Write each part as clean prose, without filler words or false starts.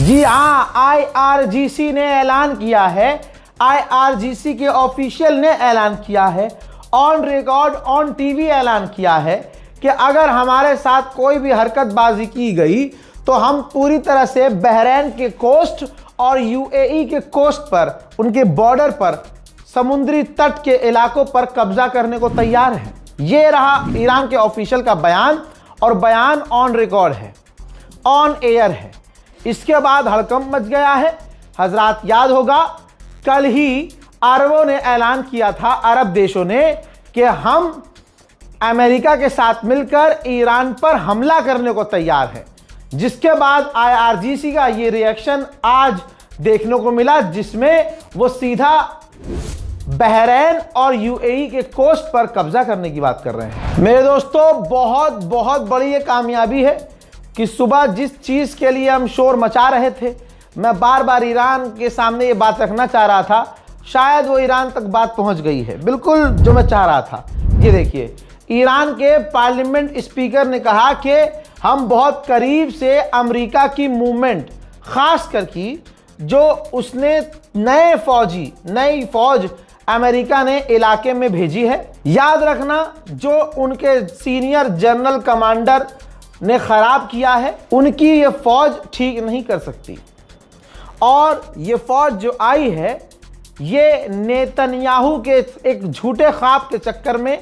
जी हाँ, आईआरजीसी ने ऐलान किया है, आईआरजीसी के ऑफिशियल ने ऐलान किया है, ऑन रिकॉर्ड ऑन टीवी ऐलान किया है कि अगर हमारे साथ कोई भी हरकतबाजी की गई तो हम पूरी तरह से बहरीन के कोस्ट और यूएई के कोस्ट पर, उनके बॉर्डर पर, समुद्री तट के इलाकों पर कब्जा करने को तैयार है। ये रहा ईरान के ऑफिशियल का बयान, और बयान ऑन रिकॉर्ड है, ऑन एयर है। इसके बाद हड़कंप मच गया है। हजरात याद होगा, कल ही अरबों ने ऐलान किया था, अरब देशों ने, कि हम अमेरिका के साथ मिलकर ईरान पर हमला करने को तैयार है। जिसके बाद आईआरजीसी का ये रिएक्शन आज देखने को मिला, जिसमें वो सीधा बहरीन और यूएई के कोस्ट पर कब्जा करने की बात कर रहे हैं। मेरे दोस्तों, बहुत बहुत बड़ी ये कामयाबी है कि सुबह जिस चीज़ के लिए हम शोर मचा रहे थे, मैं बार बार ईरान के सामने ये बात रखना चाह रहा था, शायद वो ईरान तक बात पहुंच गई है, बिल्कुल जो मैं चाह रहा था। ये देखिए, ईरान के पार्लियामेंट स्पीकर ने कहा कि हम बहुत करीब से अमेरिका की मूवमेंट, खास करके जो उसने नई फौज अमेरिका ने इलाके में भेजी है। याद रखना, जो उनके सीनियर जनरल कमांडर ने खराब किया है, उनकी ये फौज ठीक नहीं कर सकती। और ये फौज जो आई है, ये नेतन्याहू के एक झूठे ख्वाब के चक्कर में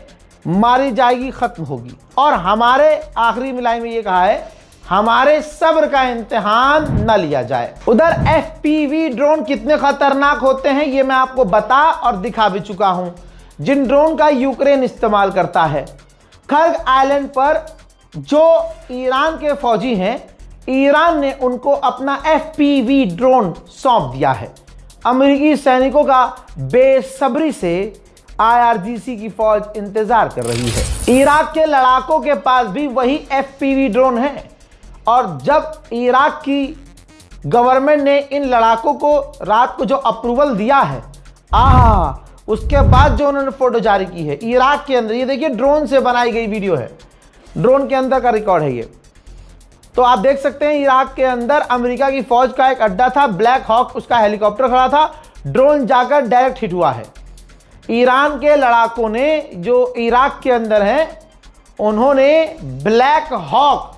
मारी जाएगी, खत्म होगी। और हमारे आखिरी मिलाई में ये कहा है, हमारे सब्र का इम्तिहान न लिया जाए। उधर एफपीवी ड्रोन कितने खतरनाक होते हैं ये मैं आपको बता और दिखा भी चुका हूं, जिन ड्रोन का यूक्रेन इस्तेमाल करता है। खर्ग आइलैंड पर जो ईरान के फौजी हैं, ईरान ने उनको अपना एफपीवी ड्रोन सौंप दिया है। अमेरिकी सैनिकों का बेसब्री से आईआरजीसी की फौज इंतजार कर रही है। इराक के लड़ाकों के पास भी वही एफपीवी ड्रोन है, और जब इराक की गवर्नमेंट ने इन लड़ाकों को रात को जो अप्रूवल दिया है, उसके बाद जो उन्होंने फोटो जारी की है इराक के अंदर, ये देखिए ड्रोन से बनाई गई वीडियो है, ड्रोन के अंदर का रिकॉर्ड है ये। तो आप देख सकते हैं, इराक के अंदर अमेरिका की फौज का एक अड्डा था, ब्लैक हॉक उसका हेलीकॉप्टर खड़ा था, ड्रोन जाकर डायरेक्ट हिट हुआ है। ईरान के लड़ाकों ने जो इराक के अंदर हैं, उन्होंने ब्लैक हॉक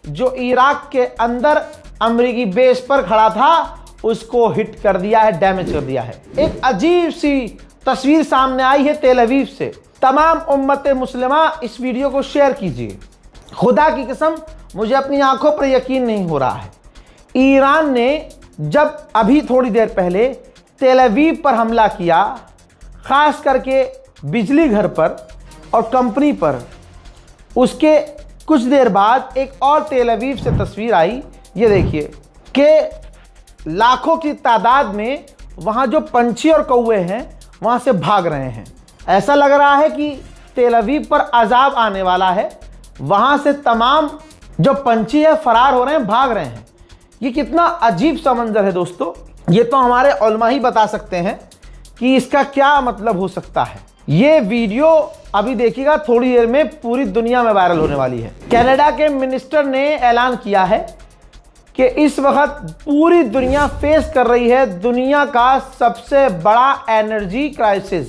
जो इराक के अंदर अमेरिकी बेस पर खड़ा था, उसको हिट कर दिया है, डैमेज कर दिया है। एक अजीब सी तस्वीर सामने आई है तेल अवीव से। तमाम उम्मत मुस्लिमा इस वीडियो को शेयर कीजिए। खुदा की कसम, मुझे अपनी आंखों पर यकीन नहीं हो रहा है। ईरान ने जब अभी थोड़ी देर पहले तेल अवीव पर हमला किया, खास करके बिजली घर पर और कंपनी पर, उसके कुछ देर बाद एक और तेल अवीव से तस्वीर आई। ये देखिए कि लाखों की तादाद में वहाँ जो पंछी और कौवे हैं वहाँ से भाग रहे हैं। ऐसा लग रहा है कि तेल अवीव पर अजाब आने वाला है। वहाँ से तमाम जो पंछी है फरार हो रहे हैं, भाग रहे हैं। ये कितना अजीब सा मंजर है दोस्तों। ये तो हमारे उलमा ही बता सकते हैं कि इसका क्या मतलब हो सकता है। ये वीडियो अभी देखिएगा, थोड़ी देर में पूरी दुनिया में वायरल होने वाली है। कनाडा के मिनिस्टर ने ऐलान किया है कि इस वक्त पूरी दुनिया फेस कर रही है दुनिया का सबसे बड़ा एनर्जी क्राइसिस,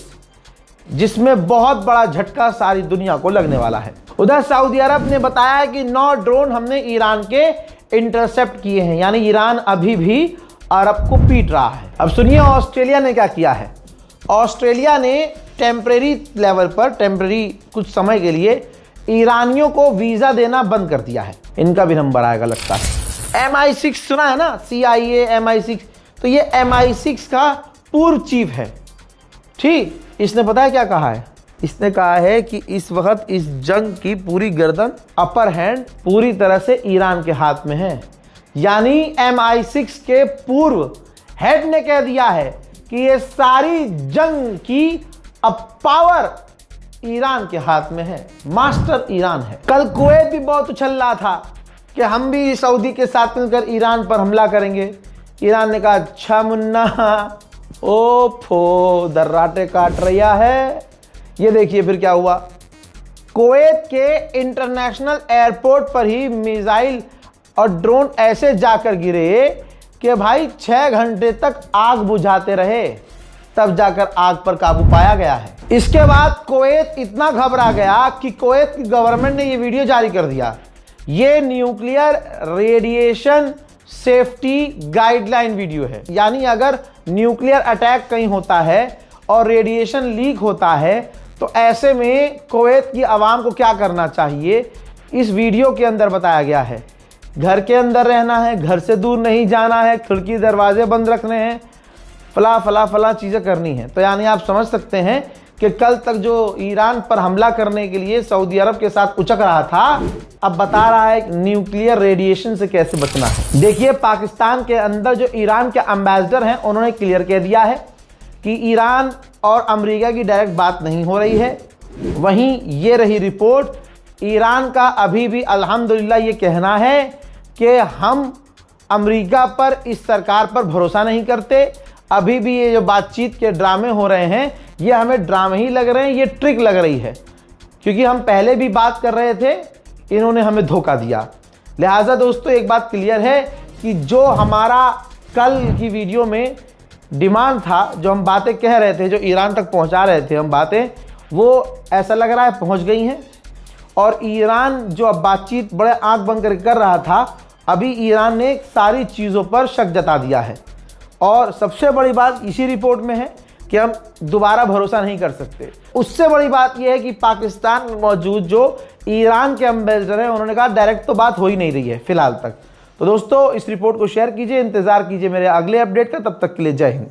जिसमें बहुत बड़ा झटका सारी दुनिया को लगने वाला है। उधर सऊदी अरब ने बताया कि 9 ड्रोन हमने ईरान के इंटरसेप्ट किए हैं, यानी ईरान अभी भी अरब को पीट रहा है। अब सुनिए ऑस्ट्रेलिया ने क्या किया है। ऑस्ट्रेलिया ने टेम्परेरी लेवल पर, टेम्परेरी कुछ समय के लिए ईरानियों को वीज़ा देना बंद कर दिया है। इनका भी नंबर आएगा लगता है। MI6 सुना है ना, CIA MI6, तो ये MI6 का पूर्व चीफ है। ठीक, इसने पता है क्या कहा है? इसने कहा है कि इस वक्त इस जंग की पूरी गर्दन, अपर हैंड पूरी तरह से ईरान के हाथ में है। यानी MI6 के पूर्व हेड ने कह दिया है कि ये सारी जंग की अब पावर ईरान के हाथ में है, मास्टर ईरान है। कल कुवैत भी बहुत उछल रहा था कि हम भी सऊदी के साथ मिलकर ईरान पर हमला करेंगे। ईरान ने कहा अच्छा मुन्ना, ओफो दर्राटे काट रहा है। ये देखिए फिर क्या हुआ। कुवैत के इंटरनेशनल एयरपोर्ट पर ही मिसाइल और ड्रोन ऐसे जाकर गिरे कि भाई 6 घंटे तक आग बुझाते रहे, तब जाकर आग पर काबू पाया गया है। इसके बाद कुवैत इतना घबरा गया कि कुवैत की गवर्नमेंट ने ये वीडियो जारी कर दिया। ये nuclear radiation safety guideline video है, यानी अगर न्यूक्लियर अटैक कहीं होता है और रेडिएशन लीक होता है तो ऐसे में कुवैत की आवाम को क्या करना चाहिए, इस वीडियो के अंदर बताया गया है। घर के अंदर रहना है, घर से दूर नहीं जाना है, खिड़की दरवाजे बंद रखने हैं, फला चीज़ें करनी है। तो यानी आप समझ सकते हैं कि कल तक जो ईरान पर हमला करने के लिए सऊदी अरब के साथ उचक रहा था, अब बता रहा है न्यूक्लियर रेडिएशन से कैसे बचना है। देखिए, पाकिस्तान के अंदर जो ईरान के एम्बेसडर हैं उन्होंने क्लियर कह दिया है कि ईरान और अमेरिका की डायरेक्ट बात नहीं हो रही है। वहीं ये रही रिपोर्ट, ईरान का अभी भी अल्हम्दुलिल्लाह ये कहना है कि हम अमेरिका पर, इस सरकार पर भरोसा नहीं करते। अभी भी ये जो बातचीत के ड्रामे हो रहे हैं ये हमें ड्रामे ही लग रहे हैं, ये ट्रिक लग रही है, क्योंकि हम पहले भी बात कर रहे थे, इन्होंने हमें धोखा दिया। लिहाजा दोस्तों एक बात क्लियर है कि जो हमारा कल की वीडियो में डिमांड था, जो हम बातें कह रहे थे, जो ईरान तक पहुंचा रहे थे हम बातें, वो ऐसा लग रहा है पहुंच गई हैं। और ईरान जो अब बातचीत बड़े आंख बंद कर रहा था, अभी ईरान ने सारी चीज़ों पर शक जता दिया है। और सबसे बड़ी बात इसी रिपोर्ट में है कि हम दोबारा भरोसा नहीं कर सकते। उससे बड़ी बात यह है कि पाकिस्तान में मौजूद जो ईरान के एम्बेसडर हैं उन्होंने कहा डायरेक्ट तो बात हो ही नहीं रही है फिलहाल तक। तो दोस्तों इस रिपोर्ट को शेयर कीजिए, इंतजार कीजिए मेरे अगले अपडेट का। तब तक के लिए जय हिंद।